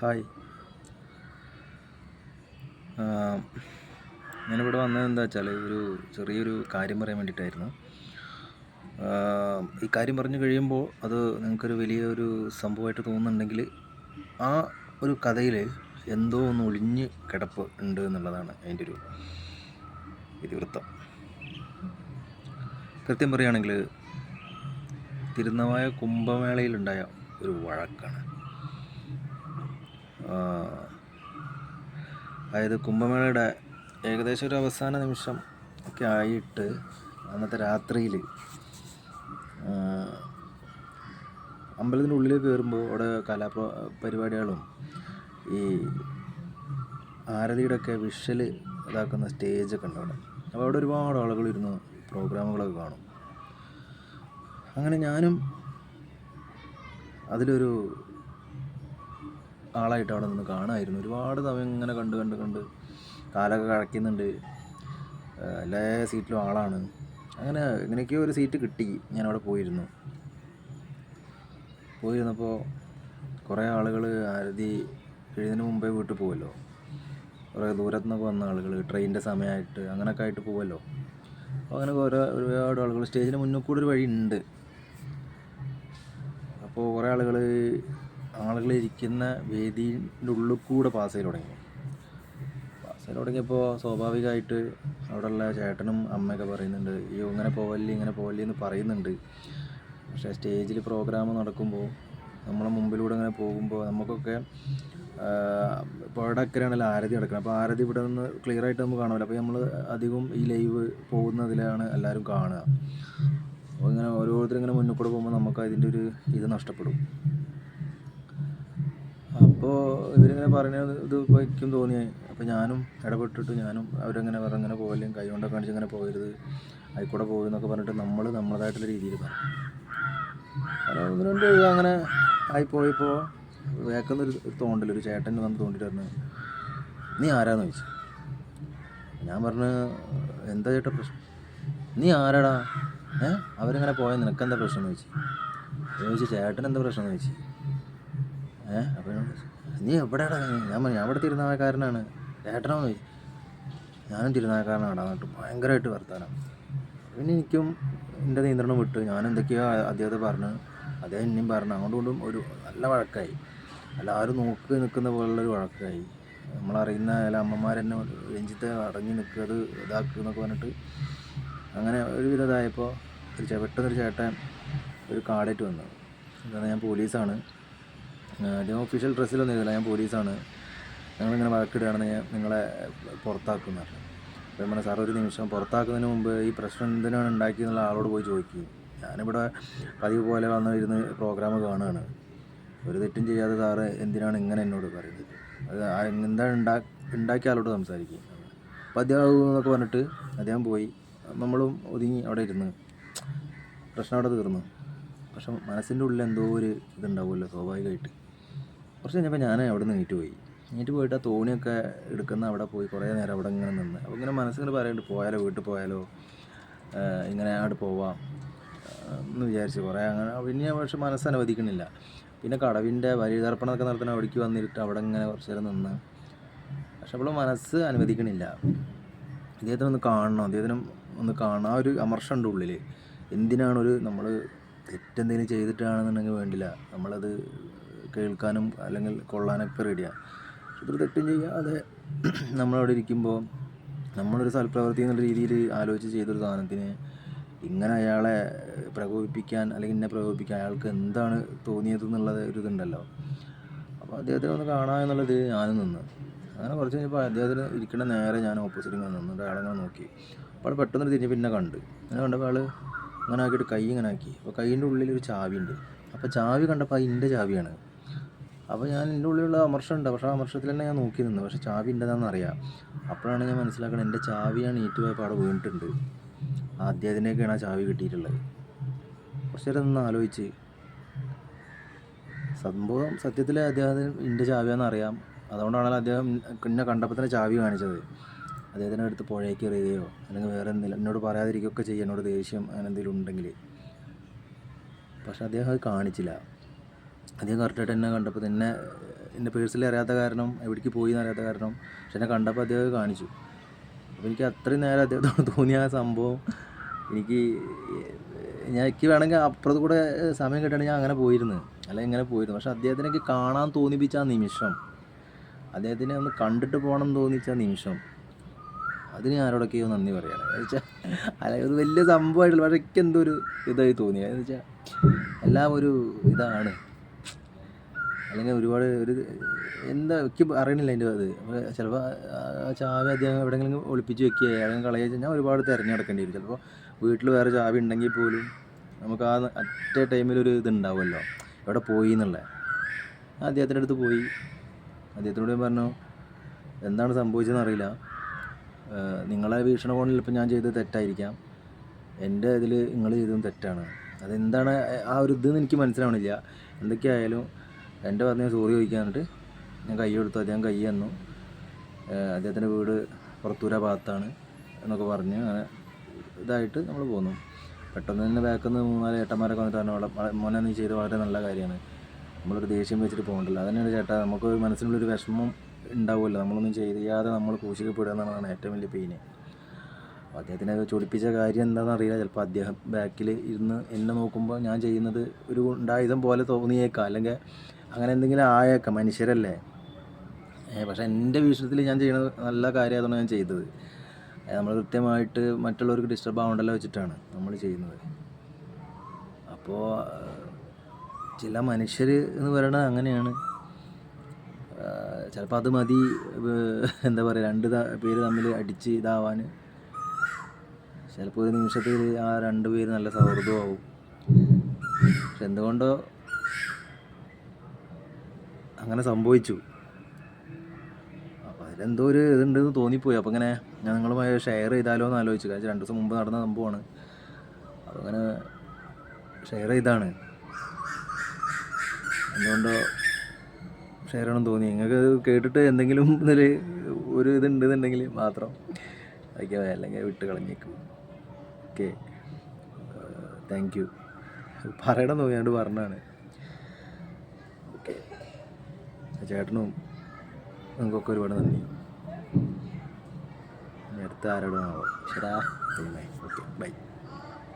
Hi. ആഹ് ഞാനിവിടെ വന്നത് എന്താ വെച്ചാൽ ചെറിയൊരു കാര്യം പറയാൻ വേണ്ടിയിട്ടായിരുന്നു. ഈ കാര്യം പറഞ്ഞു കഴിയുമ്പോൾ അത് നിങ്ങൾക്കൊരു വലിയൊരു സംഭവമായിട്ട് തോന്നുന്നുണ്ടെങ്കിൽ ആ ഒരു കഥയിൽ എന്തോ ഒന്ന് ഒളിഞ്ഞ് കിടപ്പ് ഉണ്ട് എന്നുള്ളതാണ് അതിൻ്റെ ഒരു ഇതിവൃത്തം. കൃത്യം പറയുകയാണെങ്കിൽ തിരുനാവായ കുംഭമേളയിലുണ്ടായ ഒരു വഴക്കാണ്. അതായത് കുംഭമേളയുടെ ഏകദേശം ഒരു അവസാന നിമിഷം ഒക്കെ ആയിട്ട് അന്നത്തെ രാത്രിയിൽ അമ്പലത്തിൻ്റെ ഉള്ളിലേക്ക് കയറുമ്പോൾ അവിടെ പരിപാടികളും ഈ ആരതിയുടെ ഒക്കെ വിഷ്വൽ ഇതാക്കുന്ന സ്റ്റേജൊക്കെ ഉണ്ട് അവിടെ. അപ്പോൾ അവിടെ ഒരുപാട് ആളുകൾ ഇരുന്ന് പ്രോഗ്രാമുകളൊക്കെ കാണും. അങ്ങനെ ഞാനും അതിലൊരു ആളായിട്ട് അവിടെ നിന്ന് കാണുമായിരുന്നു. ഒരുപാട് സമയം ഇങ്ങനെ കണ്ട് കാലൊക്കെ കഴക്കുന്നുണ്ട്. എല്ലാ സീറ്റിലും ആളാണ്. അങ്ങനെ എങ്ങനെയൊക്കെയോ ഒരു സീറ്റ് കിട്ടി. ഞാനവിടെ പോയിരുന്നപ്പോൾ കുറേ ആളുകൾ ആരതി കഴിയുന്നതിന് മുമ്പേ വീട്ടിൽ പോകുമല്ലോ. കുറേ ദൂരത്തു നിന്നൊക്കെ വന്ന ആളുകൾ ട്രെയിനിൻ്റെ സമയമായിട്ട് അങ്ങനെയൊക്കെ ആയിട്ട് പോകുമല്ലോ. അപ്പോൾ അങ്ങനെ ഒരുപാട് ആളുകൾ സ്റ്റേജിന് മുന്നിൽ കൂടെ ഒരു വഴി ഉണ്ട്. അപ്പോൾ കുറേ ആളുകൾ ഇരിക്കുന്ന വേദീൻ്റെ ഉള്ളിൽ കൂടെ പാസ് ചെയ്ത് തുടങ്ങിയപ്പോൾ സ്വാഭാവികമായിട്ട് അവിടെയുള്ള ചേട്ടനും അമ്മയൊക്കെ പറയുന്നുണ്ട്, അയ്യോ ഇങ്ങനെ പോവല്ലേ എന്ന് പറയുന്നുണ്ട്. പക്ഷേ സ്റ്റേജിൽ പ്രോഗ്രാം നടക്കുമ്പോൾ നമ്മളെ മുമ്പിലൂടെ ഇങ്ങനെ പോകുമ്പോൾ നമുക്കൊക്കെ ഇപ്പോൾ അവിടെ അക്കരെയാണല്ലോ ആരതി നടക്കുന്നത്. അപ്പോൾ ആരതി ഇവിടെ നിന്ന് ക്ലിയർ ആയിട്ട് നമുക്ക് കാണാമല്ലോ. അപ്പോൾ നമ്മൾ അധികം ഈ ലൈവ് പോകുന്നതിലാണ് എല്ലാവരും കാണുക. അപ്പോൾ ഇങ്ങനെ ഓരോരുത്തരിങ്ങനെ മുന്നിൽ കൂടെ പോകുമ്പോൾ നമുക്ക് അതിൻ്റെ ഒരു ഇത് നഷ്ടപ്പെടും. അപ്പോൾ ഇവരിങ്ങനെ പറയുന്നത് ഇത് വയ്ക്കും തോന്നി. അപ്പോൾ ഞാനും ഇടപെട്ടിട്ട് അവരങ്ങനെ പറഞ്ഞങ്ങനെ പോകലും കൈ കൊണ്ടൊക്കെ കാണിച്ച് ഇങ്ങനെ പോകരുത്, ആയിക്കൂടെ പോകുന്നൊക്കെ പറഞ്ഞിട്ട് നമ്മളതായിട്ടുള്ള രീതിയിൽ പറഞ്ഞു. ഒന്ന് രണ്ട് അങ്ങനെ ആയിപ്പോയപ്പോൾ വേക്കുന്നൊരു തോണ്ടലൊരു ചേട്ടൻ വന്ന് തോണ്ടിട്ട് പറഞ്ഞു, നീ ആരാന്ന് ചോദിച്ചു. ഞാൻ പറഞ്ഞു, എന്താ ചേട്ടാ പ്രശ്നം? നീ ആരാടാ? അവരിങ്ങനെ പോയാൽ നിനക്കെന്താ പ്രശ്നം എന്ന് ചോദിച്ചു. ചേട്ടൻ എന്താ പ്രശ്നം എന്ന് ചോദിച്ചു. അപ്പോൾ നീ എവിടെയാടാ? ഞാൻ പറഞ്ഞു, ഞാൻ ഇവിടെ തിരുനാവായക്കാരനാണ്. ചേട്ടനാന്ന് ചോദിച്ചു. ഞാനും തിരുനാവായക്കാരനാണ്. എന്നിട്ട് ഭയങ്കരമായിട്ട് വർത്താനം. പിന്നെ എനിക്കും എൻ്റെ നിയന്ത്രണം വിട്ട് ഞാൻ എന്തൊക്കെയോ അദ്ദേഹത്തെ പറഞ്ഞു, അദ്ദേഹം ഇനിയും പറഞ്ഞു. അങ്ങോട്ടും ഒരു നല്ല വഴക്കായി. എല്ലാവരും നോക്കി നിൽക്കുന്ന പോലുള്ളൊരു വഴക്കായി. നമ്മളറിയുന്ന ചില അമ്മമാരെന്നെ രഞ്ജിത്തെ അടങ്ങി നിൽക്കുക, അത് ഇതാക്കുക എന്നൊക്കെ പറഞ്ഞിട്ട് അങ്ങനെ ഒരുവിധം ഇതായപ്പോൾ പെട്ടെന്നൊരു ചേട്ടൻ ഒരു കാർഡായിട്ട് വന്നു. എന്താണ്, ഞാൻ പോലീസാണ്. ആദ്യം ഒഫീഷ്യൽ ഡ്രസ്സിലൊന്നും എഴുതില്ല, ഞാൻ പോലീസാണ്, ഞങ്ങളിങ്ങനെ വഴക്കിടുകയാണെന്ന് ഞാൻ നിങ്ങളെ പുറത്താക്കുമെന്ന് പറഞ്ഞു. അപ്പോൾ ഞാൻ പറഞ്ഞു, സാർ ഒരു നിമിഷം, പുറത്താക്കുന്നതിന് മുമ്പ് ഈ പ്രശ്നം എന്തിനാണ് ഉണ്ടാക്കിയെന്നുള്ള ആളോട് പോയി ചോദിക്കും. ഞാനിവിടെ പതിവ് പോലെ വന്നിരുന്ന് പ്രോഗ്രാം കാണുകയാണ്. ഒരു തെറ്റും ചെയ്യാതെ സാറ് എന്തിനാണ് ഇങ്ങനെ എന്നോട് പറയുന്നത്? അത് എന്താണ് ഉണ്ടാക്കിയ ആളോട് സംസാരിക്കും. അപ്പോൾ അദ്ദേഹം എന്നൊക്കെ പറഞ്ഞിട്ട് അദ്ദേഹം പോയി. നമ്മളും ഒതുങ്ങി അവിടെ ഇരുന്ന് പ്രശ്നം അവിടെ തീർന്നു. പക്ഷെ മനസ്സിൻ്റെ ഉള്ളിൽ എന്തോ ഒരു ഇതുണ്ടാവുമല്ലോ സ്വാഭാവികമായിട്ട്. കുറച്ച് കഴിഞ്ഞപ്പോൾ ഞാൻ അവിടെ നിന്ന് എണീറ്റ് പോയിട്ട് ആ തോണിയൊക്കെ എടുക്കുന്ന അവിടെ പോയി കുറേ നേരം അവിടെ ഇങ്ങനെ നിന്ന്. അപ്പോൾ ഇങ്ങനെ മനസ്സിങ്ങനെ പറയുന്നുണ്ട്, വീട്ടിൽ പോയാലോ, ഇങ്ങനെ അവിടെ പോവാം എന്ന് വിചാരിച്ച് കുറേ അങ്ങനെ. പിന്നെ പക്ഷെ മനസ്സ് അനുവദിക്കണില്ല. പിന്നെ കടവിൻ്റെ ബലിതർപ്പണമൊക്കെ നടത്തുന്ന അവിടേക്ക് വന്നിട്ട് അവിടെ ഇങ്ങനെ കുറച്ച് നേരം നിന്ന്. പക്ഷെ അപ്പോൾ മനസ്സ് അനുവദിക്കണില്ല. അദ്ദേഹത്തിനെ ഒന്ന് കാണണം. ആ ഒരു അമർഷമുണ്ട് ഉള്ളിൽ. എന്തിനാണ് നമ്മൾ തെറ്റെന്തെങ്കിലും ചെയ്തിട്ടാണെന്നുണ്ടെങ്കിൽ വേണ്ടില്ല, നമ്മളത് കേൾക്കാനും അല്ലെങ്കിൽ കൊള്ളാനൊക്കെ റെഡിയാണ്. ഒരു തെറ്റും ചെയ്യാതെ നമ്മളവിടെ ഇരിക്കുമ്പോൾ നമ്മളൊരു സൽപ്രവൃത്തി എന്നുള്ള രീതിയിൽ ആലോചിച്ച് ചെയ്തൊരു സാധനത്തിന് ഇങ്ങനെ അയാളെ പ്രകോപിപ്പിക്കാൻ അല്ലെങ്കിൽ എന്നെ പ്രകോപിപ്പിക്കാൻ അയാൾക്ക് എന്താണ് തോന്നിയത് എന്നുള്ളത് ഒരു ഇതുണ്ടല്ലോ. അപ്പോൾ അദ്ദേഹത്തിനെ ഒന്ന് കാണാൻ എന്നുള്ളത് ഞാനും നിന്ന്. അങ്ങനെ കുറച്ച് കഴിഞ്ഞപ്പോൾ അദ്ദേഹത്തിന് ഇരിക്കുന്ന നേരെ ഞാൻ ഓപ്പോസിറ്റ് ഇങ്ങനെ നിന്നു. അയാളങ്ങനെ നോക്കി. അപ്പോൾ പെട്ടെന്ന് തിരിഞ്ഞ് പിന്നെ അങ്ങനെ കണ്ടപ്പോൾ ആൾ ഇങ്ങനെ ആക്കിയിട്ട് കൈ ഇങ്ങനെ ആക്കി. അപ്പോൾ കൈയിൻ്റെ ഉള്ളിലൊരു ചാവിയുണ്ട്. അപ്പോൾ ചാവി കണ്ടപ്പോൾ അതിൻ്റെ ചാവിയാണ്. അപ്പോൾ എൻ്റെ ഉള്ളിലുള്ള അമർഷമുണ്ട്. പക്ഷേ ആ അമർഷത്തിൽ തന്നെ ഞാൻ നോക്കി നിന്നു. പക്ഷേ ചാവി ഉണ്ടെന്നാണെന്ന് അറിയാം. അപ്പോഴാണ് ഞാൻ മനസ്സിലാക്കുന്നത് എൻ്റെ ചാവിയാണ് പോയപ്പോൾ അവിടെ വീണിട്ടുണ്ട്. അദ്ദേഹത്തിൻ്റെയൊക്കെയാണ് ആ ചാവി കിട്ടിയിട്ടുള്ളത്. കുറച്ച് നേരം നിന്ന് ആലോചിച്ച്, സംഭവം സത്യത്തിൽ അദ്ദേഹത്തിന് എൻ്റെ ചാവിയാണെന്ന് അറിയാം. അതുകൊണ്ടാണല്ലോ അദ്ദേഹം എന്നെ കണ്ടപ്പോൾ തന്നെ ചാവി കാണിച്ചത്. അദ്ദേഹത്തിൻ്റെ അടുത്ത് പുഴയ്ക്ക് എറിയുകയോ അല്ലെങ്കിൽ വേറെ എന്തെങ്കിലും എന്നോട് പറയാതിരിക്കുകയൊക്കെ ചെയ്യുക, എന്നോട് ദേഷ്യം അങ്ങനെ എന്തെങ്കിലും ഉണ്ടെങ്കിൽ. പക്ഷെ അദ്ദേഹം അത് കാണിച്ചില്ല. അദ്ദേഹം കറക്റ്റായിട്ട് എന്നെ കണ്ടപ്പോൾ തന്നെ എൻ്റെ പേഴ്സണലി അറിയാത്ത കാരണം, എവിടേക്ക് പോയി എന്ന് അറിയാത്ത കാരണം, പക്ഷെ എന്നെ കണ്ടപ്പോൾ അദ്ദേഹം കാണിച്ചു. അപ്പോൾ എനിക്ക് അത്രയും നേരം അദ്ദേഹത്തോട് തോന്നിയ ആ സംഭവം എനിക്ക് വേണമെങ്കിൽ അപ്പുറത്ത് കൂടെ സമയം കിട്ടുകയാണെങ്കിൽ ഞാൻ അങ്ങനെ പോയിരുന്നു, അല്ലെങ്കിൽ ഇങ്ങനെ പോയിരുന്നു. പക്ഷെ അദ്ദേഹത്തിനൊക്കെ കാണാൻ തോന്നിപ്പിച്ച ആ നിമിഷം, അദ്ദേഹത്തിനെ ഒന്ന് കണ്ടിട്ട് പോകണം എന്ന് തോന്നിച്ച നിമിഷം, അതിന് ഞാൻ ആരോടൊക്കെയോ നന്ദി പറയുകയാണ്. എന്ന് വെച്ചാൽ അല്ലെങ്കിൽ ഒരു വലിയ സംഭവമായിട്ടുള്ള, പക്ഷേ എനിക്ക് എന്തോ ഒരു ഇതായി തോന്നിയത് എന്ന് വെച്ചാൽ എല്ലാം ഒരു ഇതാണ്, അല്ലെങ്കിൽ ഒരുപാട് ഒരു എന്താ എനിക്ക് അറിയണില്ല അതിൻ്റെ അത്. ചിലപ്പോൾ ചാവി അദ്ദേഹം എവിടെയെങ്കിലും ഒളിപ്പിച്ച് വെക്കുക, ഏതെങ്കിലും കളയുക, ഞാൻ ഒരുപാട് തിരഞ്ഞെടുക്കേണ്ടി വരും. ചിലപ്പോൾ വീട്ടിൽ വേറെ ചാവി ഉണ്ടെങ്കിൽ പോലും നമുക്ക് ആ അറ്റ ടൈമിലൊരു ഇതുണ്ടാവുമല്ലോ, എവിടെ പോയി എന്നുള്ളത്. അദ്ദേഹത്തിൻ്റെ അടുത്ത് പോയി, അദ്ദേഹത്തിനോട് ഞാൻ പറഞ്ഞു എന്താണ് സംഭവിച്ചതെന്ന് അറിയില്ല, നിങ്ങളെ വീക്ഷണകോണിൽ ഇപ്പം ഞാൻ ചെയ്തത് തെറ്റായിരിക്കാം, എൻ്റെ ഇതിൽ നിങ്ങൾ ചെയ്തതും തെറ്റാണ്, അതെന്താണ് ആ ഒരു ഇതെന്ന് എനിക്ക് മനസ്സിലാവണില്ല. എന്തൊക്കെയായാലും എൻ്റെ പറഞ്ഞ സോറി ചോദിക്കാനിട്ട് ഞാൻ കൈ കൊടുത്തു. അദ്ദേഹം കൈ തന്നു. അദ്ദേഹത്തിൻ്റെ വീട് പുറത്തൂര ഭാഗത്താണ് എന്നൊക്കെ പറഞ്ഞ് അങ്ങനെ ഇതായിട്ട് നമ്മൾ പോന്നു. പെട്ടെന്ന് തന്നെ ബാക്കിൽ നിന്ന് 3-4 ഏട്ടന്മാരൊക്കെ വന്നിട്ട് പറഞ്ഞു, മോനെ നീ ചെയ്ത് വളരെ നല്ല കാര്യമാണ്, നമ്മളൊരു ദേഷ്യം വെച്ചിട്ട് പോകണ്ടല്ലോ. അതന്നെയാണ് ചേട്ടാ, നമുക്ക് മനസ്സിനുള്ളൊരു വിഷമം ഉണ്ടാവുമല്ലോ, നമ്മളൊന്നും ചെയ്യാതെ നമ്മൾ ക്രൂശിക്കപ്പെടുക എന്നുള്ളതാണ് ഏറ്റവും വലിയ പെയിന്. അപ്പോൾ അദ്ദേഹത്തിനെ ചൊടിപ്പിച്ച കാര്യം എന്താണെന്ന് അറിയില്ല. ചിലപ്പോൾ അദ്ദേഹം ബാക്കിൽ ഇരുന്ന് എന്നെ നോക്കുമ്പോൾ ഞാൻ ചെയ്യുന്നത് ഒരു ഉണ്ടായുധം പോലെ തോന്നിയേക്കാം, അല്ലെങ്കിൽ അങ്ങനെ എന്തെങ്കിലും ആയേക്കാം, മനുഷ്യരല്ലേ. പക്ഷേ എൻ്റെ വീക്ഷണത്തിൽ ഞാൻ ചെയ്യുന്നത് നല്ല കാര്യമായതാണ് ഞാൻ ചെയ്തത്. നമ്മൾ കൃത്യമായിട്ട് മറ്റുള്ളവർക്ക് ഡിസ്റ്റർബ് ആവണ്ടല്ലോ വെച്ചിട്ടാണ് നമ്മൾ ചെയ്യുന്നത്. അപ്പോൾ ചില മനുഷ്യർ എന്ന് പറയുന്നത് അങ്ങനെയാണ്. ചിലപ്പോൾ അത് മതി, എന്താ പറയുക, രണ്ട് പേര് തമ്മിൽ അടിച്ച് ഇതാവാൻ. ചിലപ്പോൾ ഒരു നിമിഷത്തിൽ ആ 2 പേര് നല്ല സൗഹൃദമാവും. പക്ഷെ എന്തുകൊണ്ടോ അങ്ങനെ സംഭവിച്ചു. അപ്പോൾ അതിലെന്തോ ഒരു ഇതുണ്ടെന്ന് തോന്നിപ്പോയി. അപ്പോൾ ഇങ്ങനെ ഞാൻ നിങ്ങളുമായി ഷെയർ ചെയ്താലോ എന്ന് ആലോചിച്ചു. കാരണം 2 ദിവസം മുമ്പ് നടന്ന സംഭവമാണ്. അപ്പോൾ അങ്ങനെ ഷെയർ ചെയ്താണ്. എന്തുകൊണ്ടോ ഷെയർ ചെയ്യണം തോന്നി. നിങ്ങൾക്ക് കേട്ടിട്ട് എന്തെങ്കിലും ഒരു ഇതുണ്ടെന്നുണ്ടെങ്കിൽ മാത്രം അയക്കുക, അല്ലെങ്കിൽ വിട്ട് കളഞ്ഞേക്കും. Okay, thank you. പറയണം തോന്നിയാണ്ട് പറഞ്ഞാണ്. ഓക്കെ, ചേട്ടനും നിങ്ങൾക്കൊക്കെ ഒരുപാട് നന്ദി. അടുത്ത ആരോടാണോ? ശരാ. Okay, by.